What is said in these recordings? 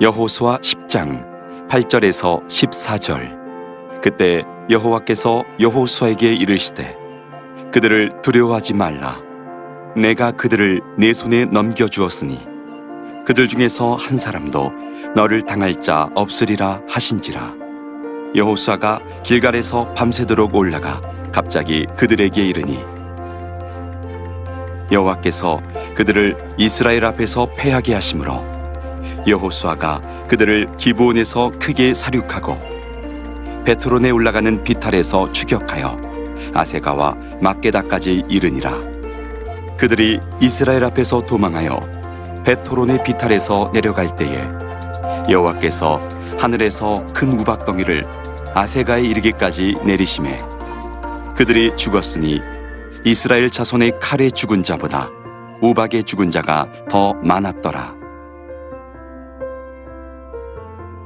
여호수아 10장 8절에서 14절. 그때 여호와께서 여호수아에게 이르시되 그들을 두려워하지 말라. 내가 그들을 내 손에 넘겨주었으니 그들 중에서 한 사람도 너를 당할 자 없으리라 하신지라. 여호수아가 길갈에서 밤새도록 올라가 갑자기 그들에게 이르니 여호와께서 그들을 이스라엘 앞에서 패하게 하심으로 여호수아가 그들을 기브온에서 크게 사륙하고 베트론에 올라가는 비탈에서 추격하여 아세가와 막게다까지 이르니라. 그들이 이스라엘 앞에서 도망하여 베토론의 비탈에서 내려갈 때에 여호와께서 하늘에서 큰 우박덩이를 아세가에 이르기까지 내리심에 그들이 죽었으니 이스라엘 자손의 칼에 죽은 자보다 우박에 죽은 자가 더 많았더라.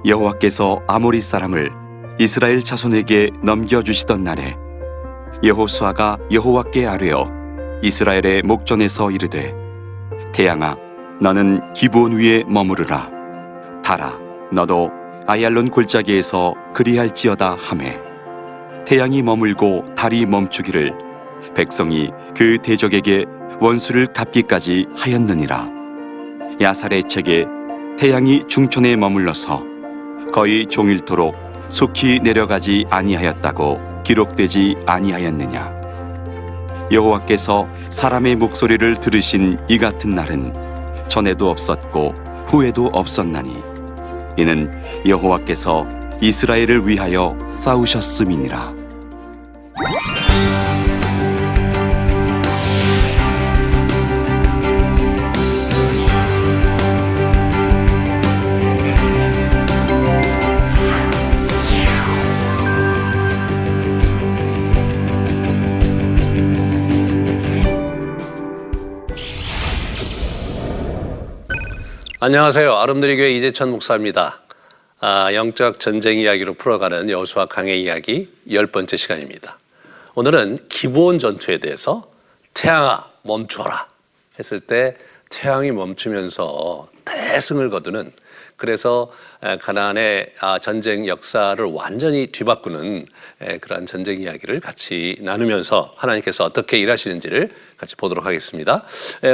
여호와께서 아모리 사람을 이스라엘 자손에게 넘겨주시던 날에 여호수아가 여호와께 아뢰어 이스라엘의 목전에서 이르되 태양아 너는 기브온 위에 머무르라. 달아 너도 아얄론 골짜기에서 그리할지어다 하매 태양이 머물고 달이 멈추기를 백성이 그 대적에게 원수를 갚기까지 하였느니라. 야살의 책에 태양이 중천에 머물러서 거의 종일토록 속히 내려가지 아니하였다고 기록되지 아니하였느냐. 여호와께서 사람의 목소리를 들으신 이 같은 날은 전에도 없었고 후에도 없었나니 이는 여호와께서 이스라엘을 위하여 싸우셨음이니라. 안녕하세요. 아름드리 교회 이재천 목사입니다. 영적 전쟁 이야기로 풀어가는 여호수아 강해 이야기 10번째 시간입니다. 오늘은 기브온 전투에 대해서 태양아 멈춰라 했을 때 태양이 멈추면서 대승을 거두는, 그래서 가나안의 전쟁 역사를 완전히 뒤바꾸는 그러한 전쟁 이야기를 같이 나누면서 하나님께서 어떻게 일하시는지를 같이 보도록 하겠습니다.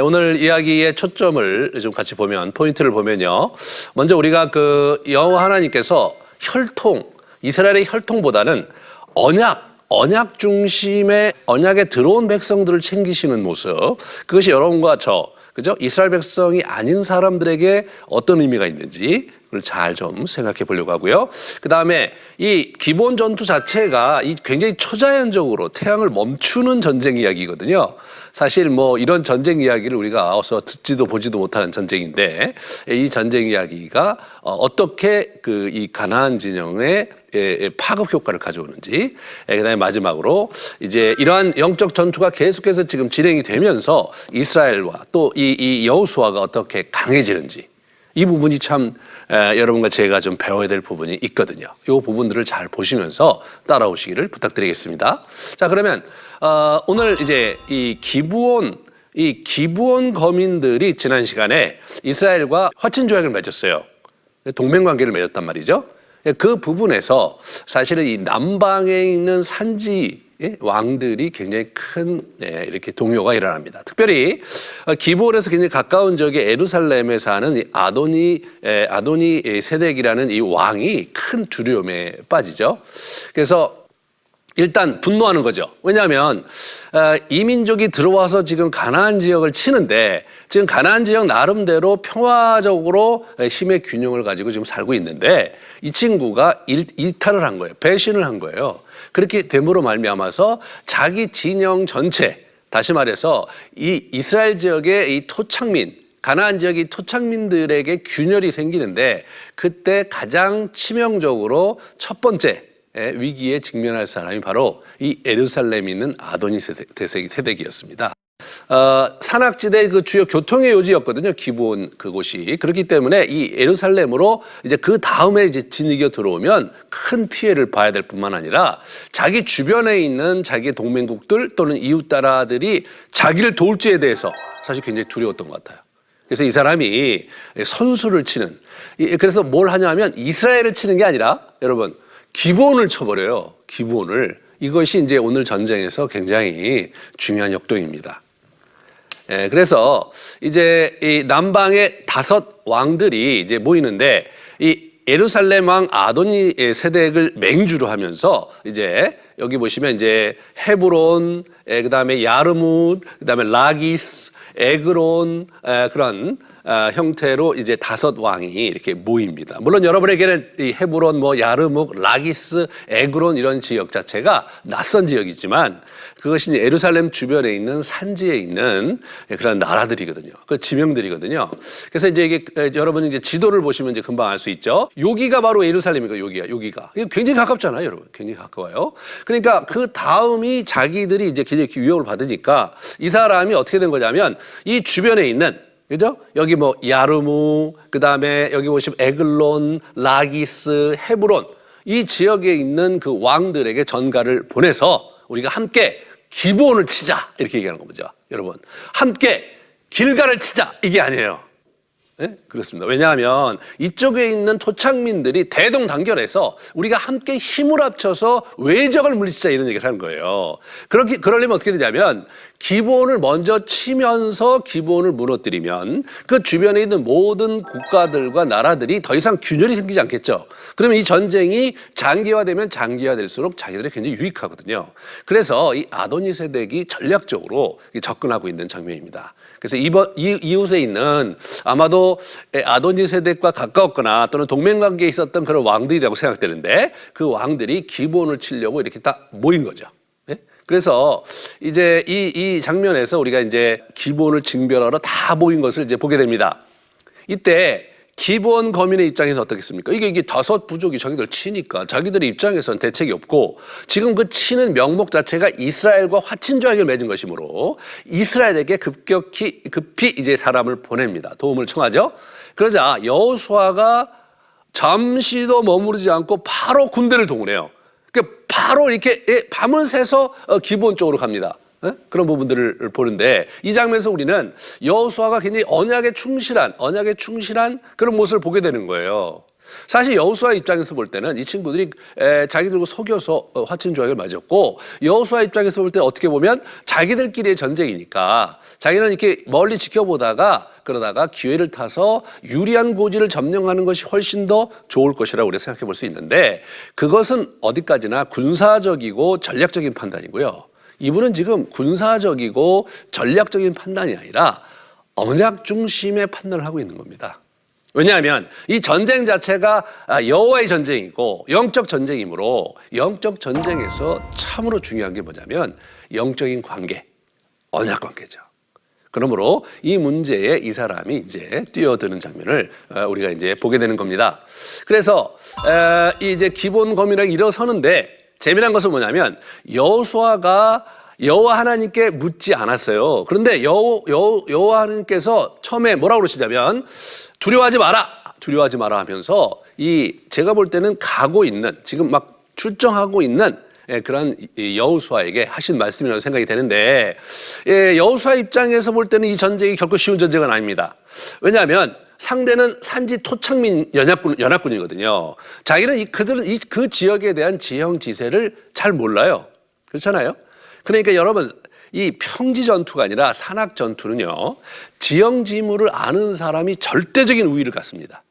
오늘 이야기의 초점을 좀 같이 보면, 포인트를 보면요, 먼저 우리가 그 여호와 하나님께서 혈통, 이스라엘의 혈통보다는 언약 중심의 언약에 들어온 백성들을 챙기시는 모습, 그것이 여러분과 저, 그죠? 이스라엘 백성이 아닌 사람들에게 어떤 의미가 있는지 그걸 잘 좀 생각해 보려고 하고요. 그 다음에 이 기브온 전투 자체가 굉장히 초자연적으로 태양을 멈추는 전쟁 이야기거든요. 사실 뭐 이런 전쟁 이야기를 우리가 어서 듣지도 보지도 못하는 전쟁인데, 이 전쟁 이야기가 어떻게 그 이 가나안 진영의 파급 효과를 가져오는지, 그다음에 마지막으로 이제 이러한 영적 전투가 계속해서 지금 진행이 되면서 이스라엘과 또 이 여호수아가 어떻게 강해지는지, 이 부분이 참 여러분과 제가 좀 배워야 될 부분이 있거든요. 이 부분들을 잘 보시면서 따라오시기를 부탁드리겠습니다. 자, 그러면 오늘 이제 이 기브온 거민들이 지난 시간에 이스라엘과 화친 조약을 맺었어요. 동맹 관계를 맺었단 말이죠. 그 부분에서 사실은 이 남방에 있는 산지 왕들이 굉장히 큰 이렇게 동요가 일어납니다. 특별히 기브온에서 굉장히 가까운 지역의 예루살렘에 사는 아도니 세덱이라는 이 왕이 큰 두려움에 빠지죠. 그래서 일단 분노하는 거죠. 왜냐하면 이민족이 들어와서 지금 가나안 지역을 치는데, 지금 가나안 지역 나름대로 평화적으로 힘의 균형을 가지고 지금 살고 있는데, 이 친구가 이탈을 한 거예요. 배신을 한 거예요. 그렇게 됨으로 말미암아서 자기 진영 전체, 다시 말해서 이 이스라엘 지역의 이 토착민, 가나안 지역의 토착민들에게 균열이 생기는데, 그때 가장 치명적으로 첫 번째 위기에 직면할 사람이 바로 이 예루살렘에 있는 아도니 세덱이었습니다. 산악지대 그 주요 교통의 요지였거든요. 기브온 그곳이. 그렇기 때문에 이 예루살렘으로 이제 그 다음에 이제 진이겨 들어오면 큰 피해를 봐야 될 뿐만 아니라 자기 주변에 있는 자기의 동맹국들 또는 이웃 나라들이 자기를 도울지에 대해서 사실 굉장히 두려웠던 것 같아요. 그래서 이 사람이 선수를 치는, 그래서 뭘 하냐면 이스라엘을 치는 게 아니라 여러분 기브온을 쳐버려요. 기브온을. 이것이 이제 오늘 전쟁에서 굉장히 중요한 역동입니다. 그래서 이제 이 남방의 5 왕들이 이제 모이는데 이 예루살렘 왕 아도니 세덱을 맹주로 하면서 이제 여기 보시면 이제 헤브론, 그다음에 야르뭇, 그다음에 라기스, 에그론, 그런 형태로 이제 5 왕이 이렇게 모입니다. 물론 여러분에게는 이 헤브론, 뭐 야르묵, 라기스, 에그론 이런 지역 자체가 낯선 지역이지만 그것이 이제 예루살렘 주변에 있는 산지에 있는 그런 나라들이거든요. 그 지명들이거든요. 그래서 이제 이게 여러분 이제 지도를 보시면 이제 금방 알 수 있죠. 여기가 바로 예루살렘이고 여기가 굉장히 가깝잖아요, 여러분. 굉장히 가까워요. 그러니까 그 다음이 자기들이 이제 굉장히 위협을 받으니까 이 사람이 어떻게 된 거냐면 이 주변에 있는 그죠? 여기 뭐 야르무, 그 다음에 여기 보시면 에글론, 라기스, 헤브론 이 지역에 있는 그 왕들에게 전가를 보내서 우리가 함께 기브온을 치자 이렇게 얘기하는 겁니다. 여러분 함께 길갈을 치자 이게 아니에요. 네? 그렇습니다. 왜냐하면 이쪽에 있는 토착민들이 대동단결해서 우리가 함께 힘을 합쳐서 외적을 물리치자 이런 얘기를 하는 거예요. 그러려면 어떻게 되냐면 기브온을 먼저 치면서 기브온을 무너뜨리면 그 주변에 있는 모든 국가들과 나라들이 더 이상 균열이 생기지 않겠죠. 그러면 이 전쟁이 장기화되면 장기화될수록 자기들이 굉장히 유익하거든요. 그래서 이 아도니세덱이 전략적으로 접근하고 있는 장면입니다. 그래서 이웃에 있는 아마도 아도니세덱과 가까웠거나 또는 동맹관계에 있었던 그런 왕들이라고 생각되는데 그 왕들이 기브온을 치려고 이렇게 딱 모인 거죠. 네? 그래서 이제 이 장면에서 우리가 이제 기브온을 징별하러 다 모인 것을 이제 보게 됩니다. 이때 기브온 거민의 입장에서 어떻겠습니까? 이게 5 부족이 자기들 치니까 자기들의 입장에서는 대책이 없고 지금 그 치는 명목 자체가 이스라엘과 화친 조약을 맺은 것이므로 이스라엘에게 급히 이제 사람을 보냅니다. 도움을 청하죠. 그러자 여호수아가 잠시도 머무르지 않고 바로 군대를 동원해요. 그러니까 바로 이렇게 밤을 새서 기브온 쪽으로 갑니다. 그런 부분들을 보는데 이 장면에서 우리는 여호수아가 굉장히 언약에 충실한 그런 모습을 보게 되는 거예요. 사실 여호수아 입장에서 볼 때는 이 친구들이 자기들과 속여서 화친 조약을 맺었고 여호수아 입장에서 볼 때 어떻게 보면 자기들끼리의 전쟁이니까 자기는 이렇게 멀리 지켜보다가 그러다가 기회를 타서 유리한 고지를 점령하는 것이 훨씬 더 좋을 것이라고 우리가 생각해 볼 수 있는데 그것은 어디까지나 군사적이고 전략적인 판단이고요. 이분은 지금 군사적이고 전략적인 판단이 아니라 언약 중심의 판단을 하고 있는 겁니다. 왜냐하면 이 전쟁 자체가 여호와의 전쟁이고 영적 전쟁이므로 영적 전쟁에서 참으로 중요한 게 뭐냐면 영적인 관계, 언약 관계죠. 그러므로 이 문제에 이 사람이 이제 뛰어드는 장면을 우리가 이제 보게 되는 겁니다. 그래서 이제 기본 거민에게 일어서는데 재미난 것은 뭐냐면 여호수아가 여호와 하나님께 묻지 않았어요. 그런데 여호와 하나님께서 처음에 뭐라고 그러시냐면 두려워하지 마라 하면서 제가 볼 때는 가고 있는 지금 막 출정하고 있는 그런 여호수아에게 하신 말씀이라고 생각이 되는데 여호수아 입장에서 볼 때는 이 전쟁이 결코 쉬운 전쟁은 아닙니다. 왜냐하면 상대는 산지 토착민 연합군이거든요. 자기는 그들은 그 지역에 대한 지형지세를 잘 몰라요. 그렇잖아요. 그러니까 여러분 이 평지 전투가 아니라 산악 전투는요 지형지물을 아는 사람이 절대적인 우위를 갖습니다.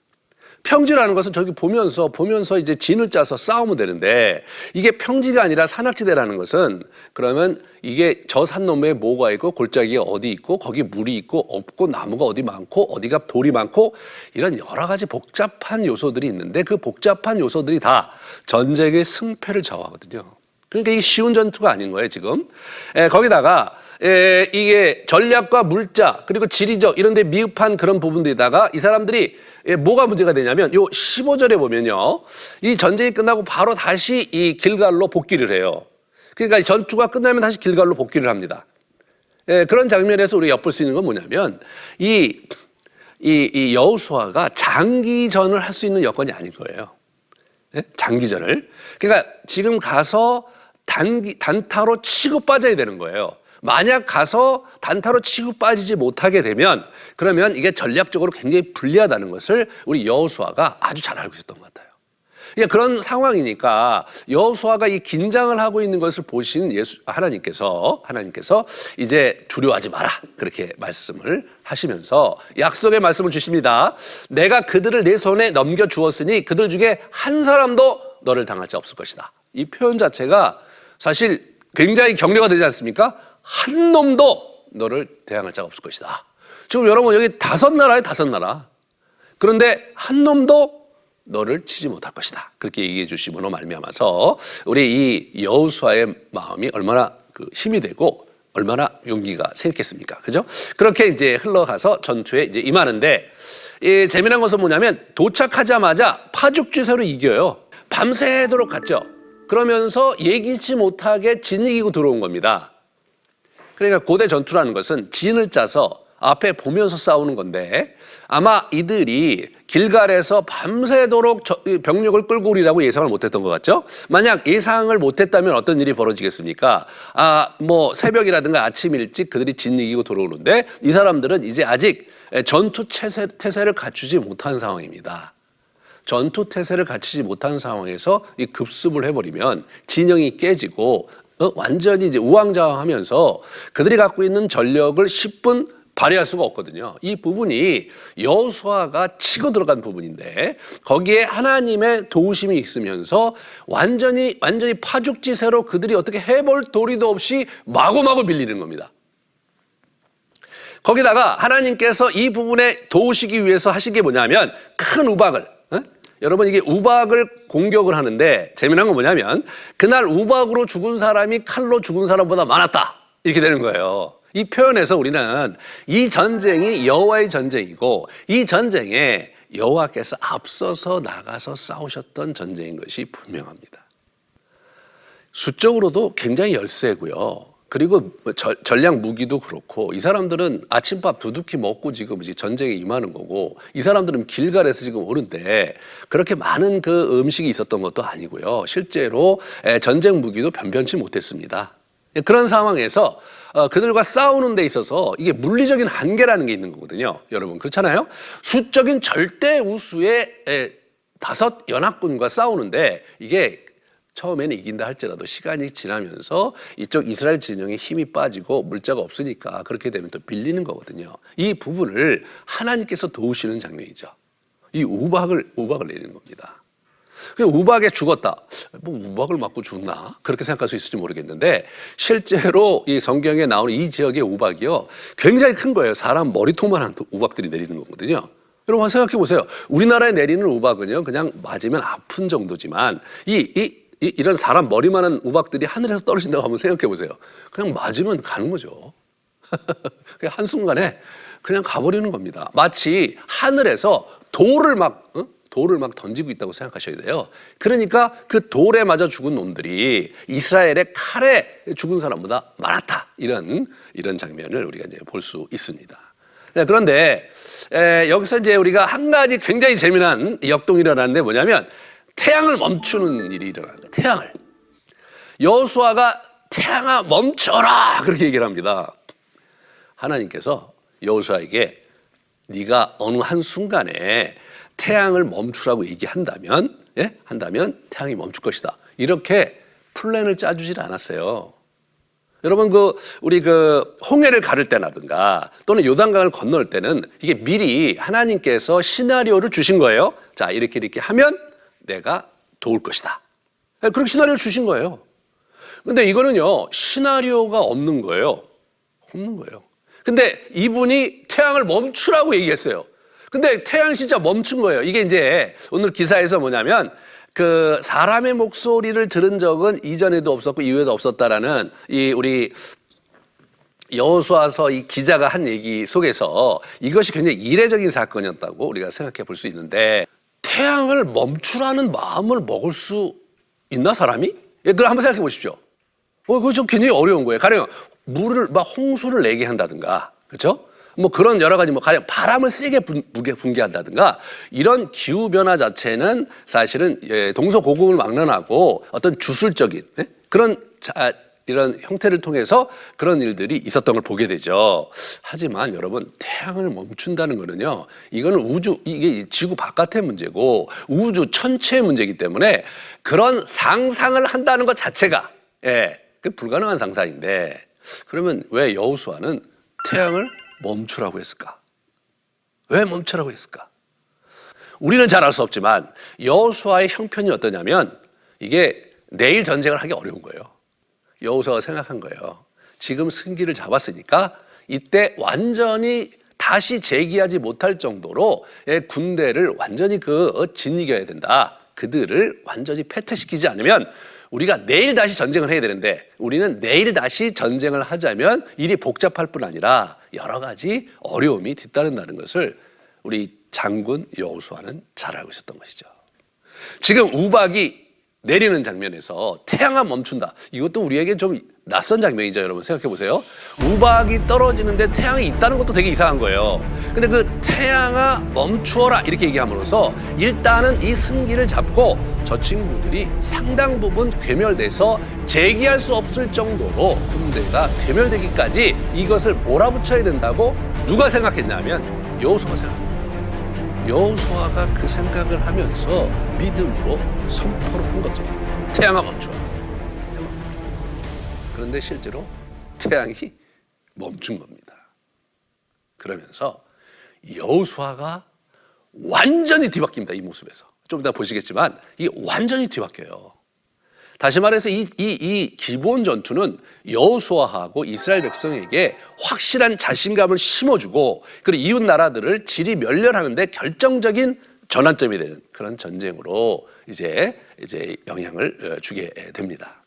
평지라는 것은 저기 보면서 이제 진을 짜서 싸우면 되는데 이게 평지가 아니라 산악지대라는 것은 그러면 이게 저 산 너머에 뭐가 있고 골짜기가 어디 있고 거기 물이 있고 없고 나무가 어디 많고 어디가 돌이 많고 이런 여러 가지 복잡한 요소들이 있는데 그 복잡한 요소들이 다 전쟁의 승패를 좌우하거든요. 그러니까 이게 쉬운 전투가 아닌 거예요 지금. 거기다가 이게 전략과 물자 그리고 지리적 이런 데 미흡한 그런 부분들에다가 이 사람들이 뭐가 문제가 되냐면 요 15절에 보면요. 이 전쟁이 끝나고 바로 다시 이 길갈로 복귀를 해요. 그러니까 전투가 끝나면 다시 길갈로 복귀를 합니다. 그런 장면에서 우리가 엿볼 수 있는 건 뭐냐면 이 여호수아가 장기전을 할 수 있는 여건이 아닌 거예요. 장기전을. 그러니까 지금 가서 단타로 치고 빠져야 되는 거예요. 만약 가서 단타로 치고 빠지지 못하게 되면 그러면 이게 전략적으로 굉장히 불리하다는 것을 우리 여호수아가 아주 잘 알고 있었던 것 같아요. 그런 상황이니까 여호수아가 이 긴장을 하고 있는 것을 보신 하나님께서 이제 두려워하지 마라 그렇게 말씀을 하시면서 약속의 말씀을 주십니다. 내가 그들을 내 손에 넘겨 주었으니 그들 중에 한 사람도 너를 당할 자 없을 것이다. 이 표현 자체가 사실 굉장히 격려가 되지 않습니까? 한 놈도 너를 대항할 자가 없을 것이다. 지금 여러분 여기 5나라에 5나라. 그런데 한 놈도 너를 치지 못할 것이다. 그렇게 얘기해 주심으로 말미암아서 우리 이 여호수아의 마음이 얼마나 힘이 되고 얼마나 용기가 생겼겠습니까? 그죠? 그렇게 이제 흘러가서 전투에 이제 임하는데 이 재미난 것은 뭐냐면 도착하자마자 파죽지세로 이겨요. 밤새도록 갔죠. 그러면서 예기치 못하게 진이 이기고 들어온 겁니다. 그러니까 고대 전투라는 것은 진을 짜서 앞에 보면서 싸우는 건데 아마 이들이 길갈에서 밤새도록 병력을 끌고 오리라고 예상을 못했던 것 같죠? 만약 예상을 못했다면 어떤 일이 벌어지겠습니까? 뭐 새벽이라든가 아침 일찍 그들이 진 이기고 들어오는데 이 사람들은 이제 아직 전투 태세를 갖추지 못한 상황입니다. 전투 태세를 갖추지 못한 상황에서 이 급습을 해버리면 진영이 깨지고 완전히 이제 우왕좌왕하면서 그들이 갖고 있는 전력을 10분 발휘할 수가 없거든요. 이 부분이 여호수아가 치고 들어간 부분인데 거기에 하나님의 도우심이 있으면서 완전히 파죽지세로 그들이 어떻게 해볼 도리도 없이 마구마구 밀리는 겁니다. 거기다가 하나님께서 이 부분에 도우시기 위해서 하신 게 뭐냐면 큰 우박을 여러분 이게 우박을 공격을 하는데 재미난 건 뭐냐면 그날 우박으로 죽은 사람이 칼로 죽은 사람보다 많았다 이렇게 되는 거예요. 이 표현에서 우리는 이 전쟁이 여호와의 전쟁이고 이 전쟁에 여호와께서 앞서서 나가서 싸우셨던 전쟁인 것이 분명합니다. 수적으로도 굉장히 열세고요. 그리고 전략 무기도 그렇고 이 사람들은 아침밥 두둑히 먹고 지금 이제 전쟁에 임하는 거고 이 사람들은 길갈에서 지금 오는데 그렇게 많은 그 음식이 있었던 것도 아니고요. 실제로 전쟁 무기도 변변치 못했습니다. 그런 상황에서 그들과 싸우는 데 있어서 이게 물리적인 한계라는 게 있는 거거든요. 여러분 그렇잖아요. 수적인 절대 우수의 5 연합군과 싸우는데 이게 처음에는 이긴다 할지라도 시간이 지나면서 이쪽 이스라엘 진영에 힘이 빠지고 물자가 없으니까 그렇게 되면 또 빌리는 거거든요. 이 부분을 하나님께서 도우시는 장면이죠. 이 우박을 내리는 겁니다. 우박에 죽었다. 뭐 우박을 맞고 죽나? 그렇게 생각할 수 있을지 모르겠는데 실제로 이 성경에 나오는 이 지역의 우박이요. 굉장히 큰 거예요. 사람 머리통만한 우박들이 내리는 거거든요. 여러분 한번 생각해 보세요. 우리나라에 내리는 우박은요. 그냥 맞으면 아픈 정도지만 이런 사람 머리만한 우박들이 하늘에서 떨어진다고 한번 생각해 보세요. 그냥 맞으면 가는 거죠. 그냥 한순간에 그냥 가버리는 겁니다. 마치 하늘에서 돌을 막 던지고 있다고 생각하셔야 돼요. 그러니까 그 돌에 맞아 죽은 놈들이 이스라엘의 칼에 죽은 사람보다 많았다. 이런 장면을 우리가 이제 볼 수 있습니다. 그런데 여기서 이제 우리가 한 가지 굉장히 재미난 역동이 일어나는데 뭐냐면 태양을 멈추는 일이 일어나는 거예요. 태양을. 여호수아가 태양아 멈춰라 그렇게 얘기를 합니다. 하나님께서 여호수아에게 네가 어느 한 순간에 태양을 멈추라고 얘기한다면 태양이 멈출 것이다. 이렇게 플랜을 짜주질 않았어요. 여러분 우리 홍해를 가를 때라든가 또는 요단강을 건널 때는 이게 미리 하나님께서 시나리오를 주신 거예요. 자 이렇게 하면 내가 도울 것이다. 그렇게 시나리오를 주신 거예요. 근데 이거는요 시나리오가 없는 거예요. 근데 이분이 태양을 멈추라고 얘기했어요. 근데 태양이 진짜 멈춘 거예요. 이게 이제 오늘 기사에서 뭐냐면 사람의 목소리를 들은 적은 이전에도 없었고 이후에도 없었다라는 우리 여호수아서 이 기자가 한 얘기 속에서 이것이 굉장히 이례적인 사건이었다고 우리가 생각해 볼 수 있는데 태양을 멈추라는 마음을 먹을 수 있나 사람이? 그걸 한번 생각해 보십시오. 그거 좀 굉장히 어려운 거예요. 가령 물을 홍수를 내게 한다든가, 그렇죠? 뭐 그런 여러 가지 가령 바람을 세게 분개한다든가 이런 기후 변화 자체는 사실은 동서고금을 막론하고 어떤 주술적인 그런 이런 형태를 통해서 그런 일들이 있었던 걸 보게 되죠. 하지만 여러분, 태양을 멈춘다는 거는요, 이거는 이게 지구 바깥의 문제고 우주 전체의 문제이기 때문에 그런 상상을 한다는 것 자체가 그 불가능한 상상인데, 그러면 왜 여호수아는 태양을 멈추라고 했을까? 왜 멈추라고 했을까? 우리는 잘 알 수 없지만 여호수아의 형편이 어떠냐면, 이게 내일 전쟁을 하기 어려운 거예요. 여호수아가 생각한 거예요. 지금 승기를 잡았으니까 이때 완전히 다시 재기하지 못할 정도로 군대를 완전히 진이겨야 된다. 그들을 완전히 패퇴시키지 않으면 우리가 내일 다시 전쟁을 해야 되는데, 우리는 내일 다시 전쟁을 하자면 일이 복잡할 뿐 아니라 여러 가지 어려움이 뒤따른다는 것을 우리 장군 여호수아는 잘 알고 있었던 것이죠. 지금 우박이 내리는 장면에서 태양아 멈춘다. 이것도 우리에게 좀 낯선 장면이죠. 여러분 생각해 보세요. 우박이 떨어지는데 태양이 있다는 것도 되게 이상한 거예요. 근데 그 태양아 멈추어라 이렇게 얘기함으로써 일단은 이 승기를 잡고 저 친구들이 상당 부분 괴멸돼서 재기할 수 없을 정도로 군대가 괴멸되기까지 이것을 몰아붙여야 된다고 누가 생각했냐면 여호수아가 생각합니다. 여호수아가 그 생각을 하면서 믿음으로 선포를 한 거죠. 태양아 멈춰. 그런데 실제로 태양이 멈춘 겁니다. 그러면서 여호수아가 완전히 뒤바뀝니다. 이 모습에서. 좀 이따 보시겠지만 이게 완전히 뒤바뀌어요. 다시 말해서 이 기본 전투는 여호수아하고 이스라엘 백성에게 확실한 자신감을 심어주고, 그리고 이웃 나라들을 질이 멸렬하는데 결정적인 전환점이 되는 그런 전쟁으로 이제 영향을 주게 됩니다.